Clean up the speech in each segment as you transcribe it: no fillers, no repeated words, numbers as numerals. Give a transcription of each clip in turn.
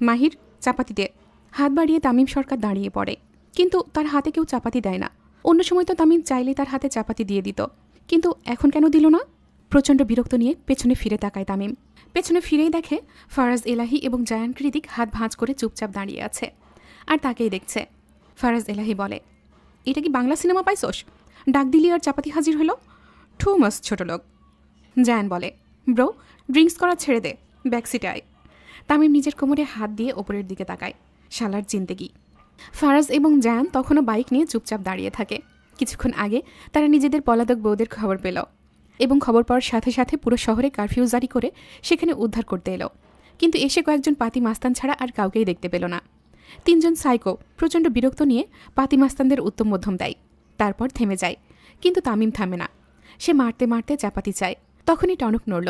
মাহির, চাপাতি দে। হাত বাড়িয়ে তামিম সরকার দাঁড়িয়ে পড়ে, কিন্তু তার হাতে কেউ চাপাতি দেয় না। অন্য সময় তো তামিম চাইলে তার হাতে চাপাতি দিয়ে দিত, কিন্তু এখন কেন দিল না? প্রচণ্ড বিরক্ত নিয়ে পেছনে ফিরে তাকায় তামিম। পেছনে ফিরেই দেখে ফারাজ এলাহি এবং জায়ান কৃতিক হাত ভাঁজ করে চুপচাপ দাঁড়িয়ে আছে আর তাকেই দেখছে। ফারাজ এলাহি বলে, এটা কি বাংলা সিনেমা পাইছোস? ডাক দিলি আর চাপাতি হাজির হলো। ঠু মাস ছোট লোক। জায়ান বলে, ব্রো, ড্রিঙ্কস করা ছেড়ে দে, ব্যাকসিটে আয়। তামিম নিজের কোমরে হাত দিয়ে ওপরের দিকে তাকায়। শালার জিন্দেগি। ফারাজ এবং জায়ান তখনও বাইক নিয়ে চুপচাপ দাঁড়িয়ে থাকে। কিছুক্ষণ আগে তারা নিজেদের পলাতক বউদের খবর পেল এবং খবর পাওয়ার সাথে সাথে পুরো শহরে কারফিউ জারি করে সেখানে উদ্ধার করতে এলো, কিন্তু এসে কয়েকজন পাতি মাস্তান ছাড়া আর কাউকেই দেখতে পেল না। 3 জন সাইকো প্রচণ্ড বিরক্ত নিয়ে পাতি মাস্তানদের উত্তম মধ্যম দেয়, তারপর থেমে যায়। কিন্তু তামিম থামে না, সে মারতে মারতে চাপাতি চায়। তখনই টনক নড়ল।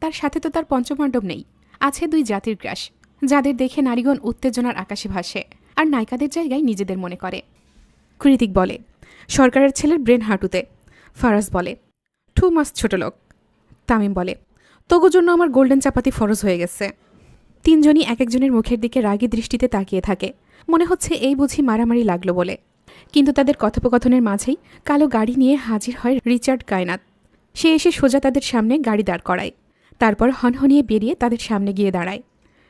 তার সাথে তো তার পঞ্চপাণ্ডব নেই, আছে 2 জাতির গ্রাস, যাদের দেখে নারীগণ উত্তেজনার আকাশে ভাসে আর নায়িকাদের জায়গায় নিজেদের মনে করে। কৃতিক বলে, সরকারের ছেলের ব্রেন হাঁটুতে। ফারাজ বলে, টু মাস ছোট লোক। তামিম বলে, তবুর জন্য আমার গোল্ডেন চাপাতি ফরজ হয়ে গেছে। 3 জনই এক একজনের মুখের দিকে রাগী দৃষ্টিতে তাকিয়ে থাকে, মনে হচ্ছে এই বুঝি মারামারি লাগলো বলে। কিন্তু তাদের কথোপকথনের মাঝেই কালো গাড়ি নিয়ে হাজির হয় রিচার্ড কায়নাত। সে এসে সোজা তাদের সামনে গাড়ি দাঁড় করায়, তারপর হনহনিয়ে বেরিয়ে তাদের সামনে গিয়ে দাঁড়ায়।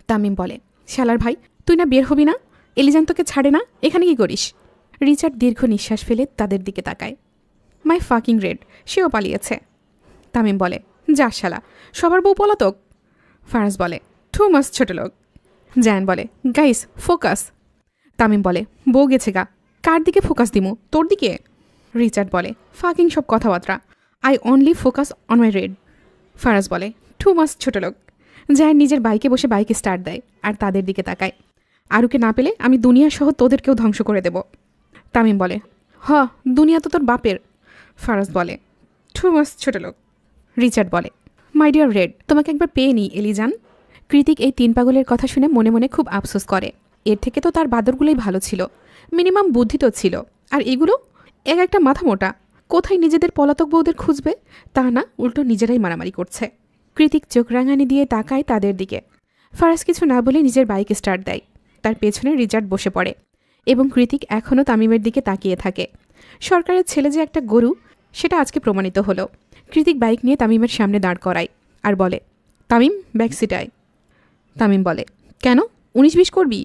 তামিম বলে, শালার ভাই, তুই না বের হবি না? এলিজান তোকে ছাড়ে না, এখানে কি করিস? রিচার্ড দীর্ঘ নিঃশ্বাস ফেলে তাদের দিকে তাকায়। মাই ফাকিং রেড, সেও পালিয়েছে। তামিম বলে, যা শালা, সবার বউ পলাতক। ফারাজ বলে, টু মাস ছোট লোক। জায়ান বলে, গাইস ফোকাস। তামিম বলে, বউ গেছে গা, কার দিকে ফোকাস দিমু, তোর দিকে? রিচার্ড বলে, ফাকিং সব কথাবার্তা, I only focus on my red. Faraz বলে, টু মাস ছোট লোক। জায়ান নিজের বাইকে বসে বাইকে স্টার্ট দেয় আর তাদের দিকে তাকায়। আরুকে না পেলে আমি দুনিয়া সহ তোদেরকেও ধ্বংস করে দেব। তামিম বলে, হ, দুনিয়া তো তোর বাপের। ফারাজ বলে, টু মাস ছোট লোক। রিচার্ড বলে, মাই ডিয়ার রেড, তোমাকে একবার পেয়ে নিই এলিজান। কৃতিক এই 3 পাগলের কথা শুনে মনে মনে খুব আফসোস করে। এর থেকে তো তার বাদরগুলোই ভালো ছিল, মিনিমাম বুদ্ধি তো ছিল। আর এগুলো এক একটা মাথা মোটা, কোথায় নিজেদের পলাতক বউদের খুঁজবে তা না, উল্টো নিজেরাই মারামারি করছে। কৃতিক চোখ রাঙানি দিয়ে তাকায় তাদের দিকে। ফারাজ কিছু না বলে নিজের বাইক স্টার্ট দেয়। তার পেছনে রিচার্ড বসে পড়ে এবং কৃতিক এখনও তামিমের দিকে তাকিয়ে থাকে। সরকারের ছেলে যে একটা গরু, সেটা আজকে প্রমাণিত হলো। কৃতিক বাইক নিয়ে তামিমের সামনে দাঁড় করায় আর বলে, তামিম, ব্যাকসিটায়। তামিম বলে, কেন, 19-20 করবি?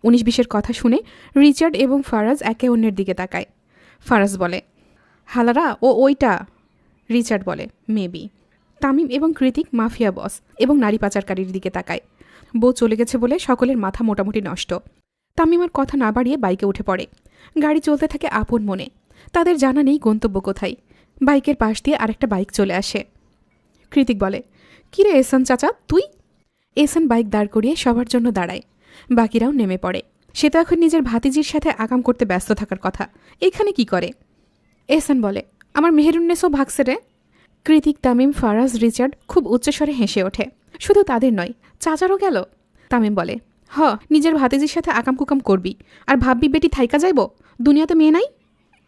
19-20-এর কথা শুনে রিচার্ড এবং ফারাজ একে অন্যের দিকে তাকায়। ফারাজ বলে, হালারা ও ওইটা। রিচার্ড বলে, মেবি। তামিম এবং কৃতিক মাফিয়া বস এবং নারী পাচারকারীর দিকে তাকায়। বউ চলে গেছে বলে সকলের মাথা মোটামুটি নষ্ট। তামিম আর কথা না বাড়িয়ে বাইকে উঠে পড়ে। গাড়ি চলতে থাকে আপন মনে। তাদের জানা নেই গন্তব্য কোথায়। বাইকের পাশ দিয়ে আরেকটা বাইক চলে আসে। কৃতিক বলে, কিরে এসান চাচা, তুই? এসান বাইক দাঁড় করিয়ে সবার জন্য দাঁড়ায়। বাকিরাও নেমে পড়ে। সে তো এখন নিজের ভাতিজির সাথে আকাম করতে ব্যস্ত থাকার কথা, এখানে কি করে? এসান বলে, আমার মেহেরুন্নেসও ভাগছে রে। কৃতিক, তামিম, ফারাজ, রিচার্ড খুব উচ্চস্বরে হেসে ওঠে। শুধু তাদের নয়, চাচারও গেল। তামিম বলে, হ, নিজের ভাতিজির সাথে আকাম কুকাম করবি আর ভাববি বেটি থাইকা যাইব, দুনিয়াতে মেয়ে নাই?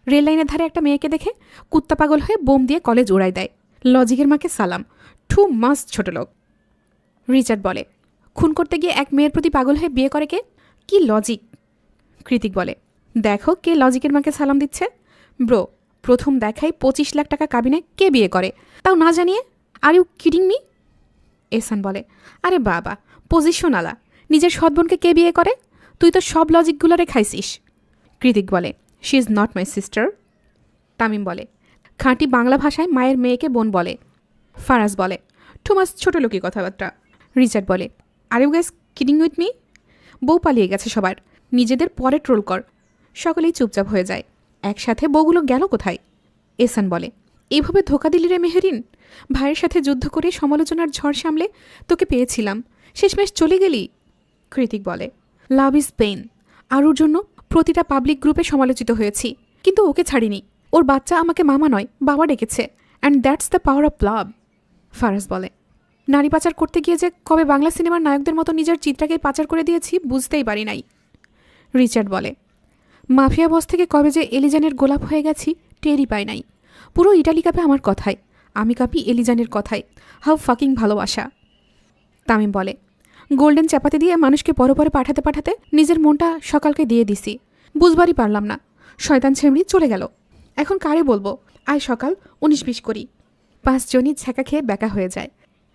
রেল লাইনের ধারে একটা মেয়েকে দেখে কুত্তা পাগল হয়ে বোম দিয়ে কলেজ উড়াই দেয়। লজিকের মাকে সালাম, টু মাস ছোট লোক। রিচার্ড বলে, খুন করতে গিয়ে এক মেয়ের প্রতি পাগল হয়ে বিয়ে করে কে? কি লজিক? কৃতিক বলে, দেখো কে লজিকের মাকে সালাম দিচ্ছে। ব্রো, প্রথম দেখাই 25 লাখ টাকা কাবিনে কে বিয়ে করে, তাও না জানিয়ে? Are you kidding me? Ehsan বলে, আরে বাবা, পজিশন আলা, নিজের সৎবোনকে কে বিয়ে করে? তুই তো সব লজিকগুলো রেখাইছিস। কৃতিক বলে, she is not my sister. Tamim বলে, খাঁটি বাংলা ভাষায় মায়ের মেয়েকে বোন বলে। ফারাজ বলে, ঠোমাস ছোট লোকই কথাবার্তা। রিচার্ড বলে, are you guys kidding with me? বউ পালিয়ে গেছে সবার, নিজেদের পরে ট্রোল কর। সকলেই চুপচাপ হয়ে যায়। একসাথে বউগুলো গেল কোথায়? এসান বলে, এইভাবে ধোকা দিলি রে মেহেরিন। ভাইয়ের সাথে যুদ্ধ করে সমালোচনার ঝড় সামলে তোকে পেয়েছিলাম, শেষমেশ চলে গেলি। কৃতিক বলে, লাভ ইজ পেইন। আরুর জন্য প্রতিটা পাবলিক গ্রুপে সমালোচিত হয়েছি, কিন্তু ওকে ছাড়িনি। ওর বাচ্চা আমাকে মামা নয় বাবা ডেকেছে, and that's the power of love. Faraz বলে, নারী পাচার করতে গিয়ে যে কবে বাংলা সিনেমার নায়কদের মতো নিজের চিত্রাকে পাচার করে দিয়েছি বুঝতেই পারি নাই। রিচার্ড বলে, মাফিয়া বস থেকে কবে যে এলিজানের গোলাপ হয়ে গেছি টেরই পাই নাই। পুরো ইটালি কাঁপে আমার কথায়, আমি কাঁপি এলিজানের কথায়। হাউ ফাকিং ভালোবাসা। তামিম বলে, গোল্ডেন চাপাতি দিয়ে মানুষকে পরে পরে পাঠাতে পাঠাতে নিজের মনটা সকালকে দিয়ে দিছি। বুঝবারই পারলাম না, শয়তান ছেমড়ি চলে গেল। এখন কারে বলবো আয় সকাল 19-20 করি। 5 জনই ছ্যাঁকা খেয়ে ব্যাকা হয়ে যায়।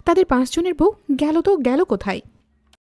তাদের 5 জনের বউ গেল তো গেল কোথায়?